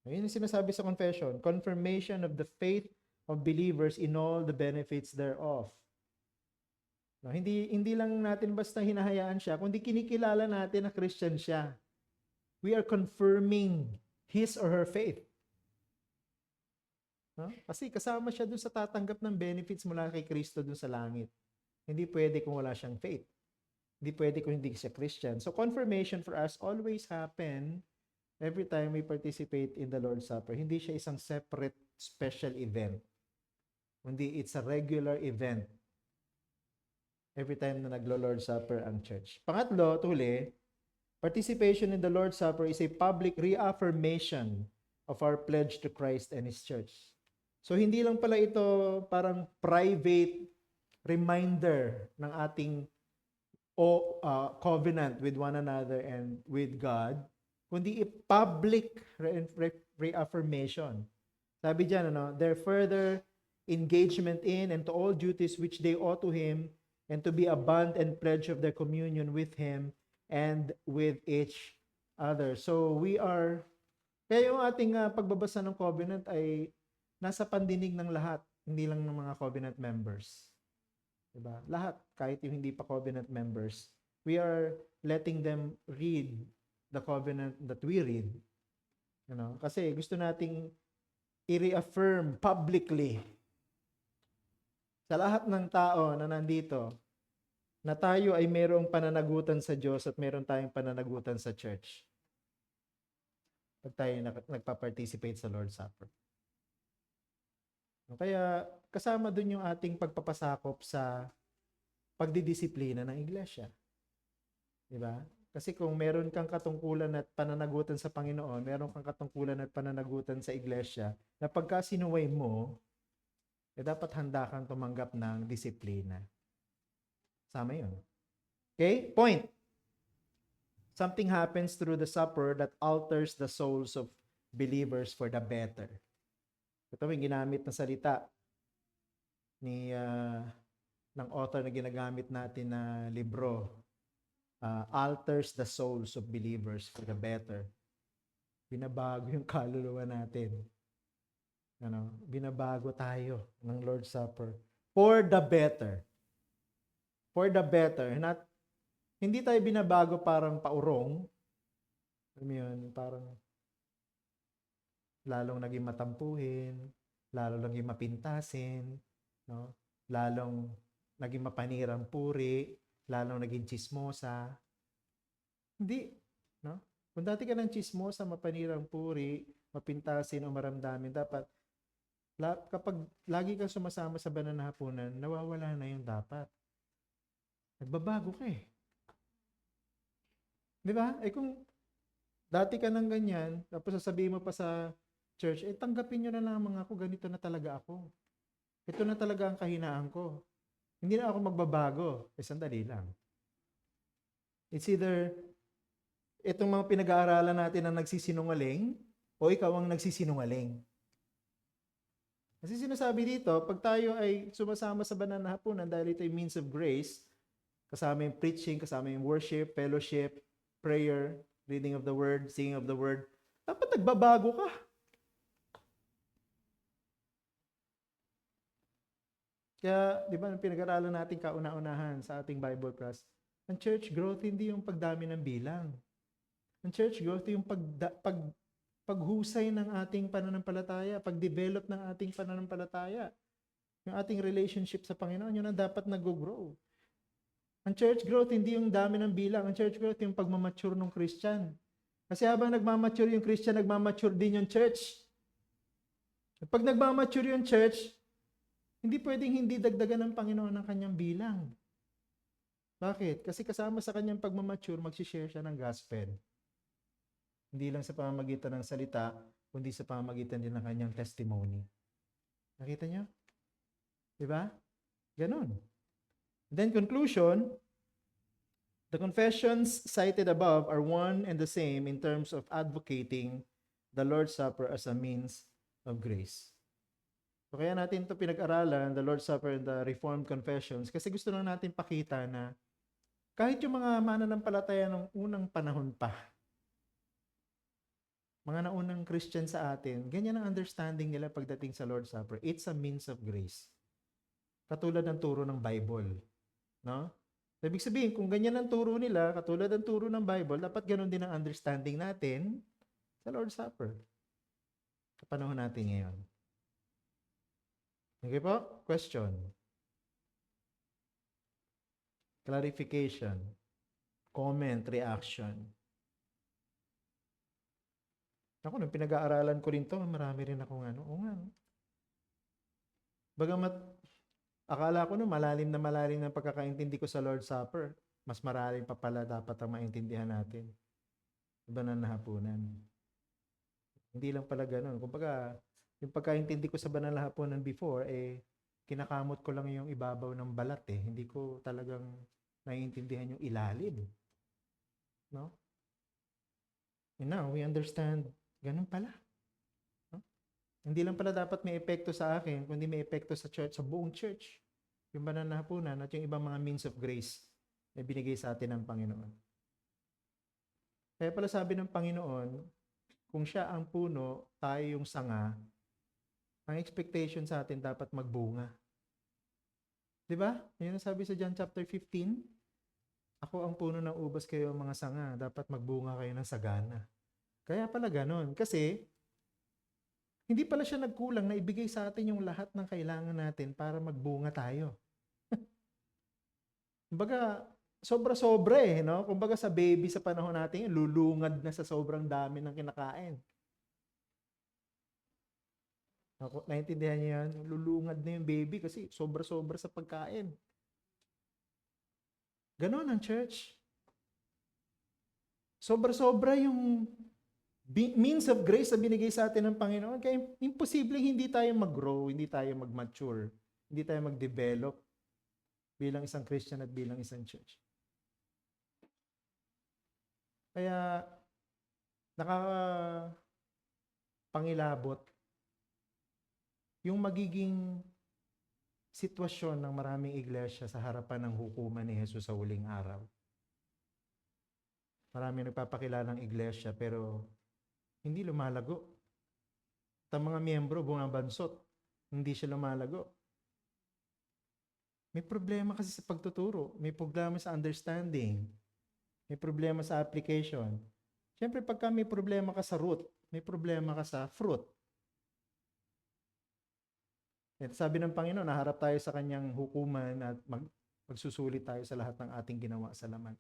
A: Yun yung sinasabi sa confession, confirmation of the faith of believers in all the benefits thereof. No, hindi lang natin basta hinahayaan siya, kundi kinikilala natin na Christian siya. We are confirming his or her faith. No? Kasi kasama siya dun sa tatanggap ng benefits mula kay Kristo dun sa langit. Hindi pwede kung wala siyang faith. Hindi pwede kung hindi siya Christian. So confirmation for us always happen every time we participate in the Lord's Supper. Hindi siya isang separate special event. Kundi it's a regular event every time na naglo-Lord's Supper ang church. Pangatlo, huli, participation in the Lord's Supper is a public reaffirmation of our pledge to Christ and His church. So, hindi lang pala ito parang private reminder ng ating covenant with one another and with God, kundi a public reaffirmation. Sabi dyan, their further engagement in and to all duties which they owe to Him, and to be a bond and pledge of their communion with Him and with each other. So kaya yung ating pagbabasa ng covenant ay nasa pandinig ng lahat, hindi lang ng mga covenant members. Diba? Lahat, kahit yung hindi pa covenant members, we are letting them read the covenant that we read. Kasi gusto nating i-reaffirm publicly sa lahat ng tao na nandito, na tayo ay mayroong pananagutan sa Diyos at mayroon tayong pananagutan sa church. Pag tayo nagpa-participate sa Lord's Supper. Kaya kasama dun yung ating pagpapasakop sa pagdidisiplina ng iglesia. Diba? Kasi kung meron kang katungkulan at pananagutan sa Panginoon, meron kang katungkulan at pananagutan sa iglesia, na pagka sinuway mo, dapat handa kang tumanggap ng disiplina. Sama yun. Okay? Point. Something happens through the supper that alters the souls of believers for the better. Ito yung ginamit na salita ng author na ginagamit natin na libro. Alters the souls of believers for the better. Binabago yung kaluluwa natin. Binabago tayo ng Lord's Supper for the better. For the better. Hindi tayo binabago parang paurong. Alam mo yun, parang lalong naging matampuhin, lalong naging mapintasin, no? Lalong naging mapanirang puri, lalong naging chismosa. Hindi, no? Kung dati ka ng chismosa, mapanirang puri, mapintasin o maramdamin, dapat kapag lagi kang sumasama sa banal na hapunan, nawawala na yung dapat. Nagbabago ka eh. Di ba? Kung dati ka ng ganyan, tapos sasabihin mo pa sa church, tanggapin nyo na lamang ako, ganito na talaga ako. Ito na talaga ang kahinaan ko. Hindi na ako magbabago. Sandali lang. It's either itong mga pinag-aaralan natin na nagsisinungaling o ikaw ang nagsisinungaling. Kasi sinasabi dito, pag tayo ay sumasama sa banal na hapunan dahil ito yung means of grace, kasama yung preaching, kasama yung worship, fellowship, prayer, reading of the word, singing of the word, dapat nagbabago ka. Kaya, di ba, pinag-aralan natin kauna-unahan sa ating Bible class, ang church growth hindi yung pagdami ng bilang. Ang church growth yung paghusay ng ating pananampalataya, pag-develop ng ating pananampalataya. Yung ating relationship sa Panginoon, yun ang dapat nag-grow. Ang church growth, hindi yung dami ng bilang. Ang church growth, yung pagmamature ng Christian. Kasi habang nagmamature yung Christian, nagmamature din yung church. Pag nagmamature yung church, hindi pwedeng hindi dagdagan ng Panginoon ng kanyang bilang. Bakit? Kasi kasama sa kanyang pagmamature, magsishare siya ng gospel. Hindi lang sa pamamagitan ng salita, kundi sa pamamagitan din ng kanyang testimony. Nakita niyo? Diba? Ganon. Then conclusion, the confessions cited above are one and the same in terms of advocating the Lord's Supper as a means of grace. So kaya natin ito pinag-aralan, the Lord's Supper and the Reformed Confessions, kasi gusto lang natin pakita na kahit yung mga mananampalataya ng unang panahon pa, mga naunang Christian sa atin, ganyan ang understanding nila pagdating sa Lord's Supper. It's a means of grace. Katulad ng turo ng Bible. No? Ibig sabihin, kung ganyan ang turo nila, katulad ng turo ng Bible, dapat ganun din ang understanding natin sa Lord's Supper. Sa panahon natin ngayon. Okay po? Question. Clarification. Comment, reaction. Ako, nung pinag-aaralan ko rin to, marami rin akong ano. Oo nga. No? Bagamat, akala ko no, malalim ng pagkakaintindi ko sa Lord's Supper. Mas malalim pa pala dapat ang maintindihan natin. Iba na nahapunan. Hindi lang pala ganun. Kumbaga, yung pagkaintindi ko sa banal na hapunan before, kinakamot ko lang yung ibabaw ng balat eh. Hindi ko talagang naiintindihan yung ilalim. No? And now, we understand, ganun pala. No? Hindi lang pala dapat may epekto sa akin, kundi may epekto sa church, sa buong church. Yung banal na hapunan at yung ibang mga means of grace na binigay sa atin ng Panginoon. Kaya pala sabi ng Panginoon, kung siya ang puno, tayo yung sanga, ang expectation sa atin dapat magbunga. 'Di ba? Yan ang sabi sa John chapter 15. Ako ang puno ng ubas, kayo ang mga sanga, dapat magbunga kayo ng sagana. Kaya pala ganon. Kasi, hindi pala siya nagkulang na ibigay sa atin yung lahat ng kailangan natin para magbunga tayo. Kumbaga, sobra-sobra eh, no? Kumbaga sa baby sa panahon natin, lulungad na sa sobrang dami ng kinakain. Naintindihan niyo yan? Lulungad na yung baby kasi sobra-sobra sa pagkain. Ganon ang church. Sobra-sobra yung means of grace na binigay sa atin ng Panginoon. Kaya imposible hindi tayo mag-grow, hindi tayo mag-mature, hindi tayo mag-develop bilang isang Christian at bilang isang church. Kaya nakakapangilabot yung magiging sitwasyon ng maraming iglesia sa harapan ng hukuman ni Jesus sa huling araw. Maraming nagpapakilalang iglesia pero hindi lumalago. At ang mga miyembro bumabansot, hindi siya lumalago. May problema kasi sa pagtuturo, may problema sa understanding, may problema sa application. Siyempre pagka may problema ka sa root, may problema ka sa fruit. At sabi ng Panginoon, naharap tayo sa kanyang hukuman at magsusulit tayo sa lahat ng ating ginawa sa laman.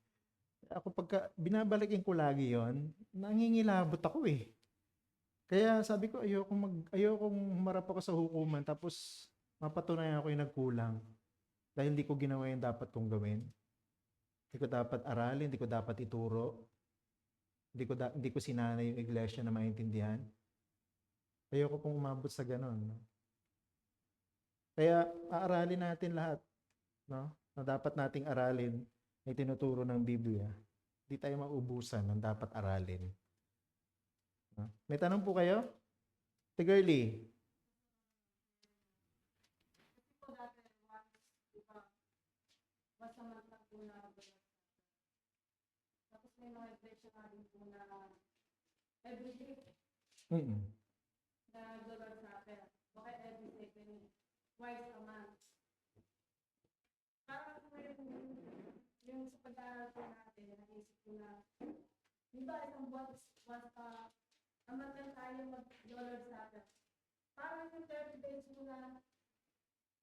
A: Ako pagka binabalikin ko lagi yon, nangingilabot ako eh. Kaya sabi ko, ayokong humarap ako sa hukuman tapos mapatunayan ako yung nagkulang dahil hindi ko ginawa yung dapat kong gawin. Hindi ko dapat aralin, hindi ko dapat ituro, hindi ko sinanay yung iglesia na maintindihan. Ayoko pong umabot sa ganon. No? Kaya aaralin natin lahat, no? Na dapat nating aralin ay tinuturo ng Biblia. Hindi tayo maubusan ng dapat aralin. No? May tanong po kayo? Tiggerly.
B: Tapos may mga iglesia nga din po na everyday na dollar sa atin. Baka every second, twice a month. Parang yung sa pag-aaral po natin, naisip ko na, di ba isang buwan pa, amat lang tayo mag-dollar sa atin. Parang yung 30 days mo na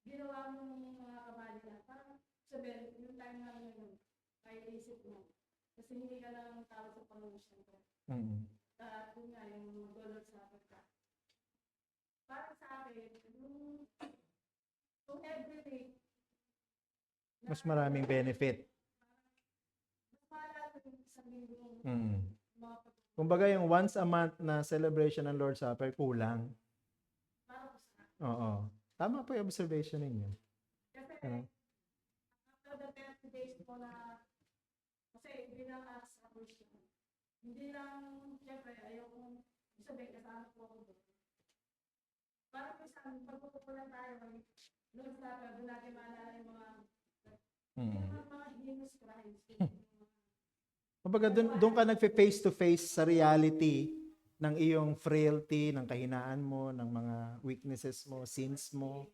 B: ginawa mo ng mga kamali na, parang Sabihin, yung time namin ngayon, kahit isip mo. Kasi hindi ka lang tao sa Panginoon, syempre.
A: Mm.
B: At yun nga, yung mag-Lord Supper ka. Para sa akin, yung everyday,
A: Mas maraming benefit.
B: mas maalala yung isang linggo
A: Mm.
B: mga pag
A: Kumbaga yung once a month na celebration ng Lord's Supper, kulang.
B: para ko sa
A: Oo. Tama po yung observation ninyo.
B: Kasi,
A: Ano?
B: after the 30 days mo na, kasi hindi lang as a Christian. Hindi lang, syempre, ayaw kong sabihin kasama ko ako doon. Parang minsan, pagpupulan tayo, Lord Supper, doon natin maalala yung mga, hindi
A: Mm.
B: naman mga heinous crimes. Yung mga
A: Kumbaga doon ka nagfe-face to face sa reality ng iyong frailty, ng kahinaan mo, ng mga weaknesses mo, sins mo.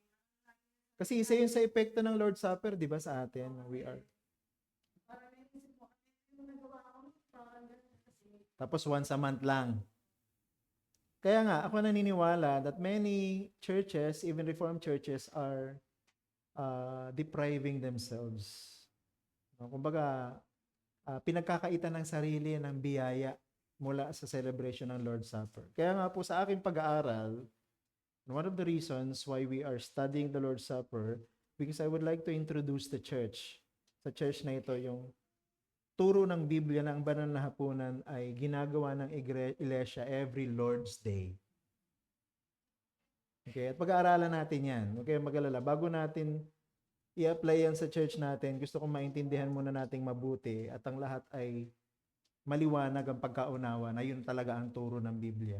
A: Kasi isa yun sa epekto ng Lord's Supper, di ba, sa atin? We are.
B: parang naisip mo, yung nagawa ko, parang ganun kasi.
A: Tapos once a month lang. Kaya nga, ako naniniwala that many churches, even Reformed churches, are depriving themselves. No? Kumbaga, pinagkakaitan ng sarili ng biyaya mula sa celebration ng Lord's Supper. Kaya nga po sa aking pag-aaral, one of the reasons why we are studying the Lord's Supper, because I would like to introduce the church. Sa church na ito, yung turo ng Biblia na ang banal na hapunan ay ginagawa ng iglesia every Lord's Day. Okay, at pag-aaralan natin yan. Okay, mag-alala. Bago natin i-apply yan sa church natin, gusto kong maintindihan muna nating mabuti at ang lahat ay maliwanag ang pagkaunawa na yun talaga ang turo ng Biblia.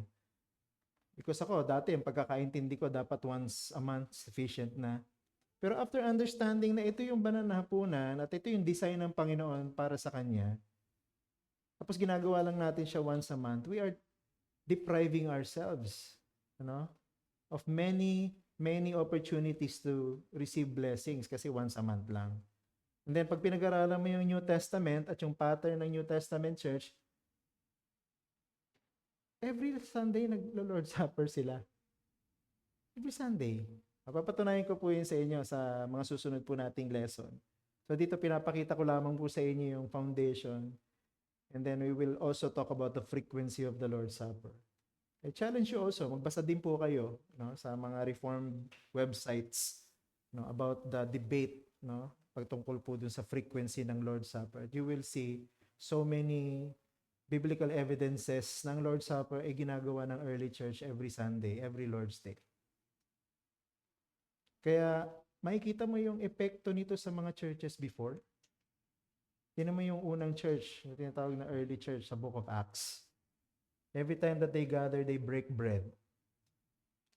A: Because ako, dati, ang pagkakaintindi ko, dapat once a month sufficient na. Pero after understanding na ito yung banal na hapunan at ito yung design ng Panginoon para sa Kanya, tapos ginagawa lang natin siya once a month, we are depriving ourselves, of many opportunities to receive blessings kasi once a month lang. And then, pag pinag-aralan mo yung New Testament at yung pattern ng New Testament church, every Sunday naglo-Lord's Supper sila. Every Sunday. Papatunayan ko po yun sa inyo sa mga susunod po nating lesson. So dito pinapakita ko lamang po sa inyo yung foundation. And then we will also talk about the frequency of the Lord's Supper. I challenge you also, magbasa din po kayo sa mga Reformed websites about the debate pagtungkol po dun sa frequency ng Lord's Supper. You will see so many biblical evidences ng Lord's Supper ay ginagawa ng early church every Sunday, every Lord's Day. Kaya makikita mo yung epekto nito sa mga churches before. Yan naman yung unang church, na tinatawag na early church sa Book of Acts. Every time that they gather, they break bread.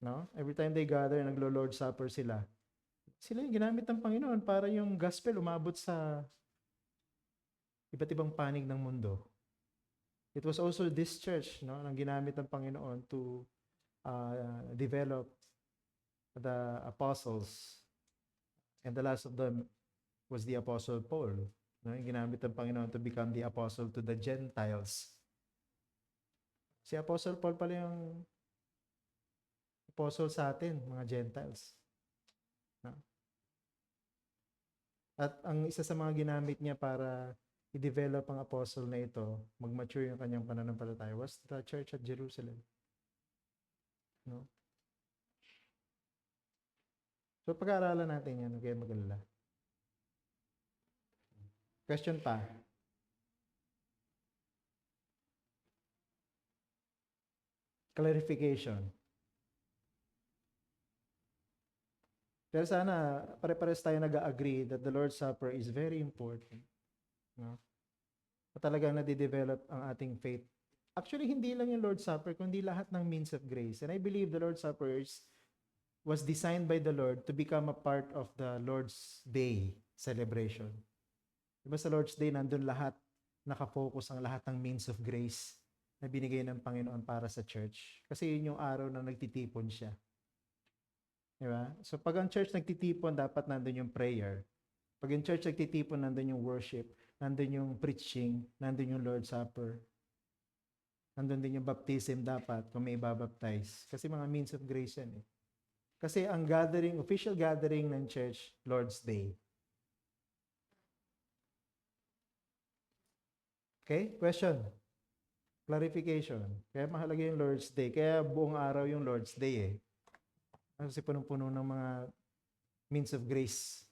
A: No? Every time they gather, naglo-Lord's Supper sila. Sila yung ginamit ng Panginoon para yung gospel umabot sa iba't ibang panig ng mundo. It was also this church nang ginamit ng Panginoon to develop the apostles. And the last of them was the Apostle Paul. Yung ginamit ng Panginoon to become the apostle to the Gentiles. Si Apostle Paul pala yung apostle sa atin, mga Gentiles. At ang isa sa mga ginamit niya para i-develop ang apostle na ito, mag-mature yung kanyang pananampalataya, was the church at Jerusalem. No? So pag-aaralan natin yan, okay, mag-alala. Question pa? Clarification. Pero sana, pare-pares tayo nag-agree that the Lord's Supper is very important. No? At talagang nade-develop ang ating faith. Actually, hindi lang yung Lord's Supper, kundi lahat ng means of grace. And I believe the Lord's Supper was designed by the Lord to become a part of the Lord's Day celebration. Diba sa Lord's Day, nandun lahat, nakafocus ang lahat ng means of grace na binigay ng Panginoon para sa church. Kasi yun yung araw na nagtitipon siya. Diba? So pag ang church nagtitipon, dapat nandun yung prayer. Pag yung church nagtitipon, nandun yung worship, nandun yung preaching, nandun yung Lord's Supper. Nandun din yung baptism dapat kung may ibabaptize. Kasi mga means of grace yan eh. Kasi ang gathering, official gathering ng church, Lord's Day. Okay? Question? Clarification. Kaya mahalaga yung Lord's Day. Kaya buong araw yung Lord's Day eh. Kasi punong-puno ng mga means of grace.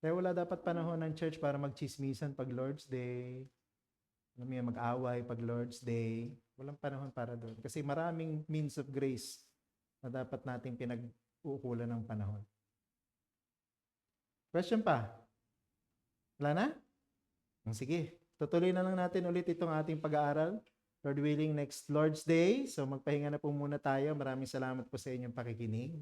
A: Kaya wala dapat panahon ng church para magchismisan pag Lord's Day. Alam mo yan, mag-away pag Lord's Day. Walang panahon para doon. Kasi maraming means of grace na dapat nating pinag-uukulan ng panahon. Question pa? Wala na? Sige. Tutuloy na lang natin ulit itong ating pag-aaral. Lord willing, next Lord's Day. So magpahinga na po muna tayo. Maraming salamat po sa inyong pakikinig.